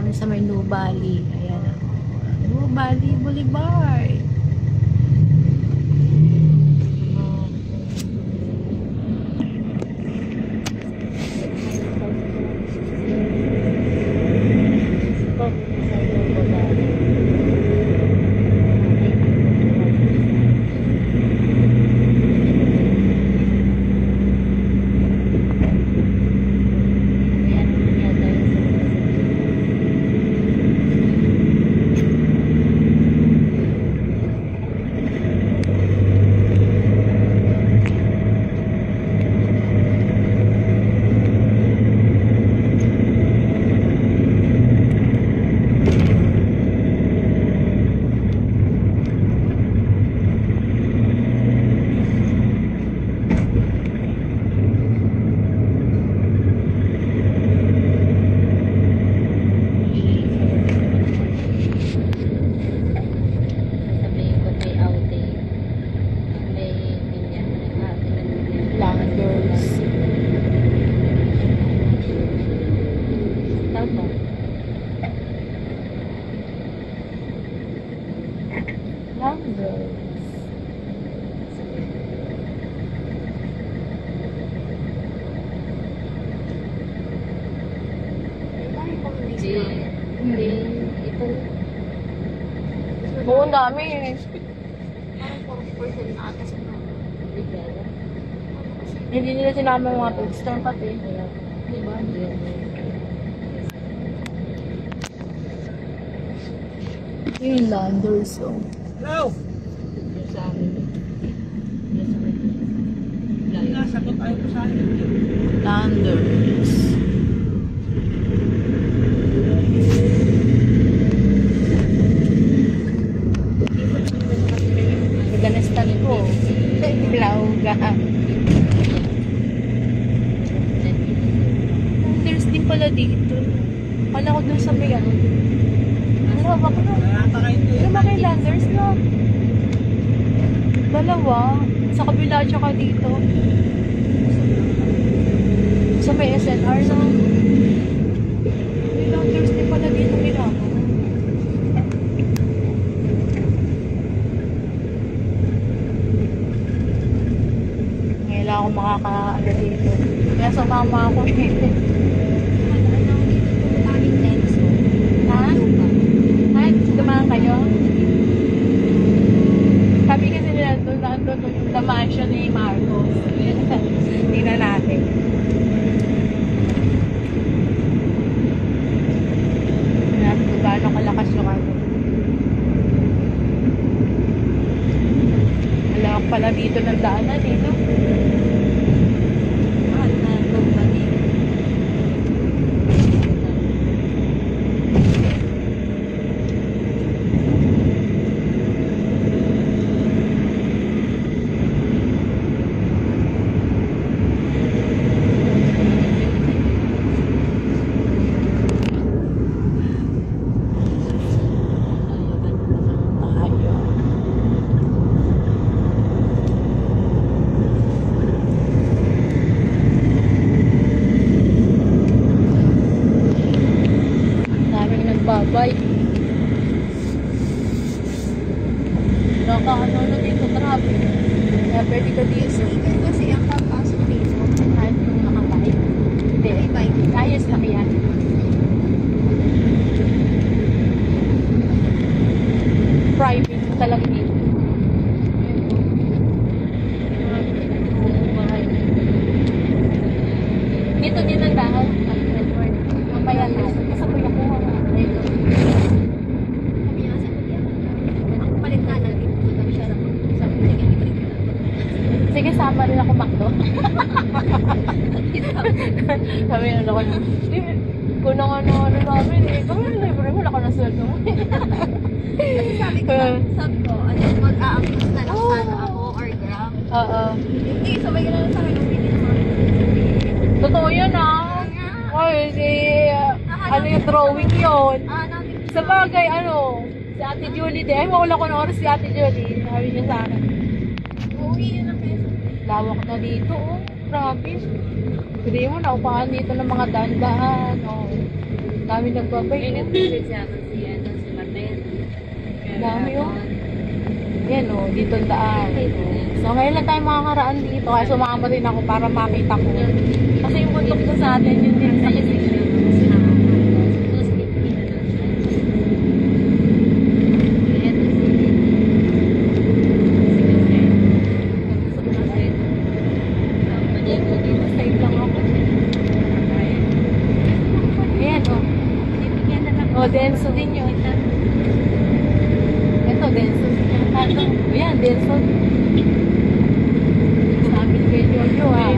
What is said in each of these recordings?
kami sa may Nubali. Ayan ako. Nubali Boulevard. Oo, ang dami. Hindi nila sinama yung mga foodstore pati. Diba? Yung Landers, oh. Hello! Sagot tayo po sa akin. Landers. Ganestan ko. Lauga. Landers din pala dito. Kala ko dun sa may ano. Ano ba ko? Ano ba kay Landers, no? Dalawa. Sa kabila tsaka dito. Sa may SNR, no? May Landers din pala dito ginagawa. Ngayon ako makaka-ano dito. Kaya sumama ako eh. Ha? Ha? Dumaan kayo? Sabi kasi nila doon the mansion ni Marcos. Tingnan natin. Kung gaano kalakas yung ano. Wala pala dito ng daanan dito. Babay. Naka-ano na dito, grabe. Kaya pwede ka dito. Kasi ang pagpasok dito, Kahit yung nakabay. Hindi. Ayos lang yan. Private talaga dito. Dito din ang dahon. Ang bayan na. Kasi kuya ko. Sige, sama rin ako makdo. Sabi ano ko na. Kung ano namin eh. Kung ano libre mo, wala ka na sweldo mo. Sabi ko, ano, mag-aangkos na lang sana ako or Grab. Oo. Hindi, sabay ka na lang sa akin ng video naman. Totoo yun ah. Ay, ano yung drawing yun. Sa bagay, ano, si Ate Julie din. Ay, mawala ko na oras si Ate Julie. Sabi niya sa akin. Uuwi yun ang peso. Lawak na dito, oh. Grabe. Hindi mo, naupahan dito ng mga dandaan, oh. Dami nagbabay. Pinag-visit siya si Martin. Dami, oh. Yan o, dito ang daan. So ngayon lang tayo makakaraan dito. Kaya sumama rin ako para makita ko. Kasi yung bundok ko sa atin, yun din sa side lang ako. Ayan o. O, denso din yun. Ito, denso din yun. Ayan, denso. Sabi ni Kuya Jojo ha.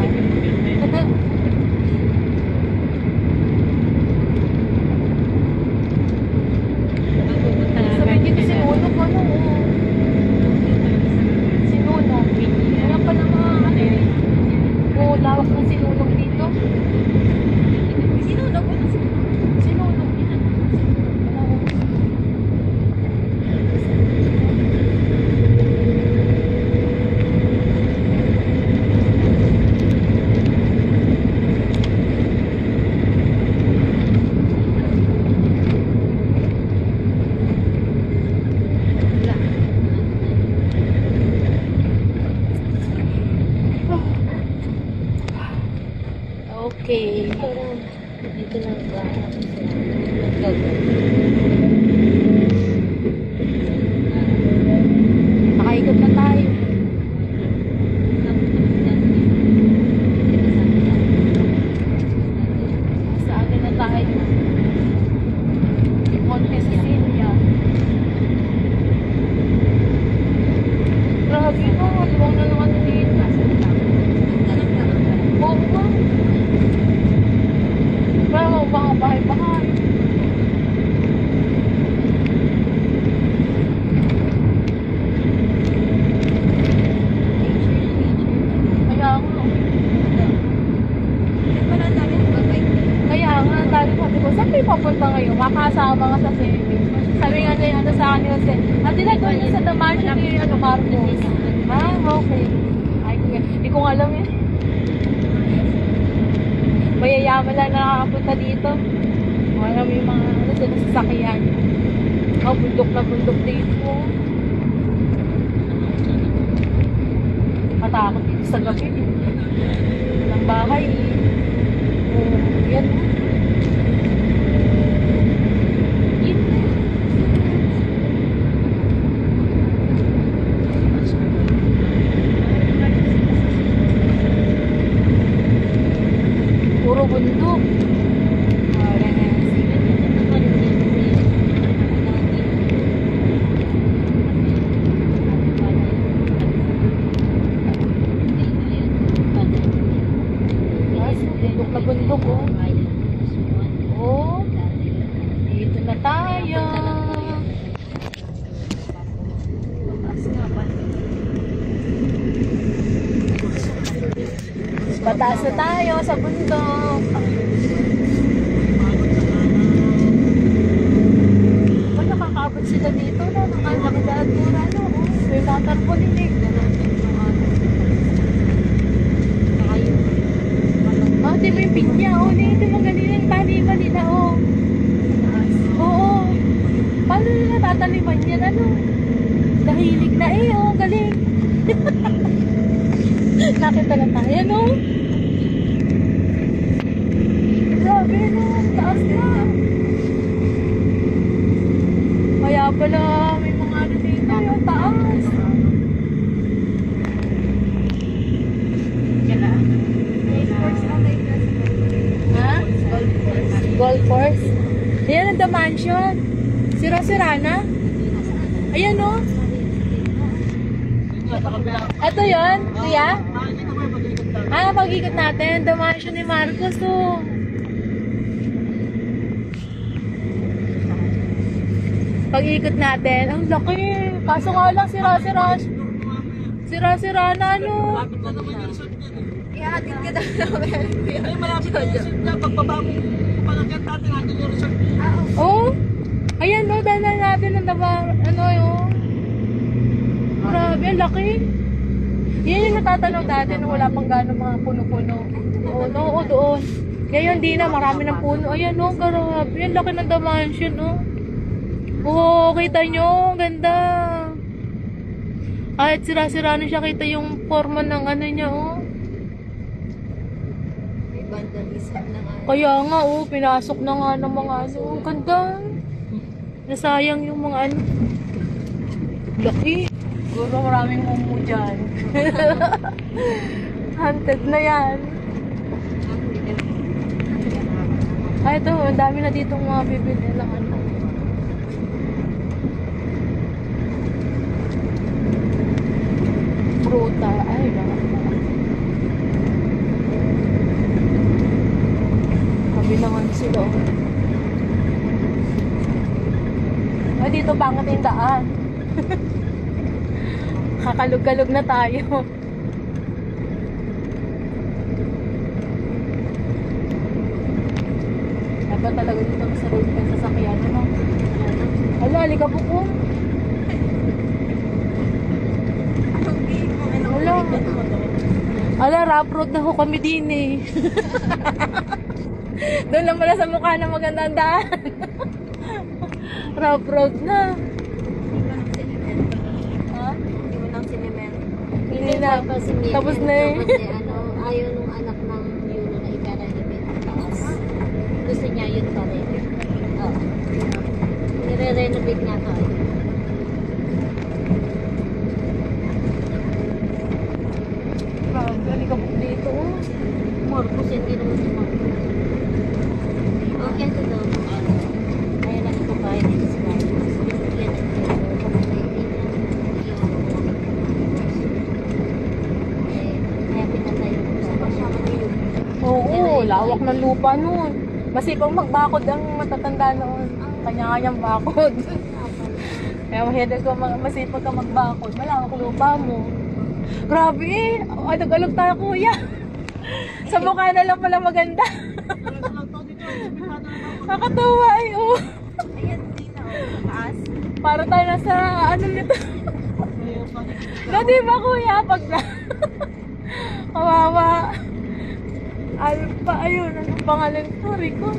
Sabi dito sinulog ko ano. Sinulog. Wala pa na mga ano eh. Oo, lawak ng sinulog dito. Sinulog ko na sinulog. Sinulog yan. Okay. Dito lang ba? Nakaikot na tayo. Sa akin na tayo. Monte Cecilia. Grabe no, luwang na naman dito. Oo nga. Parang mga bahay-bahay. Kaya nga. Kaya nga, dahil sabi ko, saan kayo papunta ngayon? Makasama nga sa saving. Sabi nga niya, ano sa akin kasi, at tinagawin niya sa Damasio ni Marcos. Ah, okay. Ay, hindi ko nga alam eh. Mayayaman lang nakakapunta dito. Wala mo yung mga ano sa sasakyan. Oh, bundok na bundok dito. Matakot dito sa gabi. Walang bahay. Oh, yan. Puro bundok. Wala na. Bundok na bundok, oh. Oh, dito na tayo. Pataas na tayo sa bundok. Pag nakakaabot sila dito, no? Nakakadaan-dura, no? May mga tarpaulin eh. Oh, di mo yung pinya, oh. Di mo ganun yung taliman nila, oh. Oo. Paano nila tataliman yan, ano? Nahilig na eh, oh. Galing. Nakita na tayo, no? Grabe, no? Taas na. Kaya pala, may mga ano dito, yung taas. Ha? Golf course? Ayan ang The Mansion. Sira-sira na. Ayan, no? Ito yun, Kuya? Ah, pag-ikot natin. The Mansion ni Marcos, oh. Pag-ikot natin. Ang laki. Kaso nga lang, sira-sira. Sira-sira na, ano. Ihatid ka na namin. Ay, malapit na yung resort niya. Pagbaba mo pagkakit natin, natin yung resort. Oh. Ayan, no. Dala natin ang ano, yung. Grabe, ang laki. Yan yung natatanaw dati nung wala pang gano'ng mga puno-puno. Oo, no, doon. Ngayon, di na. Marami ng puno. Ayan, oh. Grabe. Yan, laki ng The Mansion, oh. Oo, kita nyo. Ganda. Kahit sira-sira na siya, kita yung forma ng ano niya, oh. May vandalism na nga. Kaya nga, oh. Pinasok na nga ng mga ano. Ang ganda. Nasayang yung mga ano. Laki. Siguro maraming mumu dyan. Hunted na yan. Ay, ito. Ang dami na ditong mga bibili ng ano. Fruta. Ay, baka. Kabilangan sila. Ay, dito bangat yung daan. Kakalog-kalog na tayo. Dapat talaga dito sa road ng sasakyan, ano? Ala, halika po ko. Ala. Ala, rough road na ho kami din eh. Doon lang pala sa mukha na magandang daan. Rough road na. Hindi na. Tapos na eh. Ayaw nung anak ng Yulo na i-renovate ang taas. Gusto niya yun pa rin. Oo. I-renovate nga tayo. Grabe, halika po dito. Marcos, hindi naman si Marcos. Okay, ito daw. Ayaw lang ito kahit dito si Marcos. Yan ang Oo, lawak ng lupa nun. Masipag magbakod ang matatanda noon. Kanya-kanyang bakod. Kaya mahilig ko masipag ka magbakod. Malawak lupa mo. Grabe eh. Alog-alog tayo, kuya. Sa mukha na lang pala maganda. Nakatuwa eh. Oh. Ayan, dito. Taas. Para tayo nasa ano nito. Dati ba kuya? Pag na. Kawawa. Alpa, ayun. Anong pangalan ko? Rico.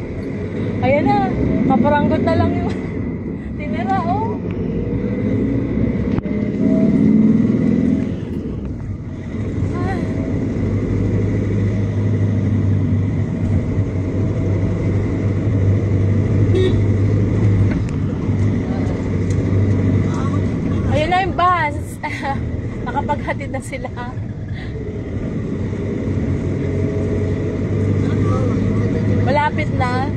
Ayan na. Kaparanggot na lang yung tinira, oh. Ayun na yung bus. Nakapaghatid na sila. Malapit na.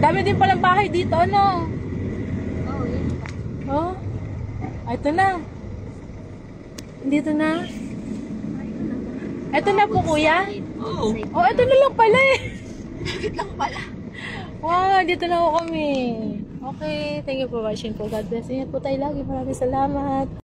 Dami din palang bahay dito, ano? Oh, yan. Oh. Ay, ito na. Dito na. Ito na po, kuya. Oo. Oh, ito na lang pala eh. Bakit lang pala? Wow, dito na ako kami. Okay, thank you for watching po. God bless. Ingat po tayo lagi. Maraming salamat.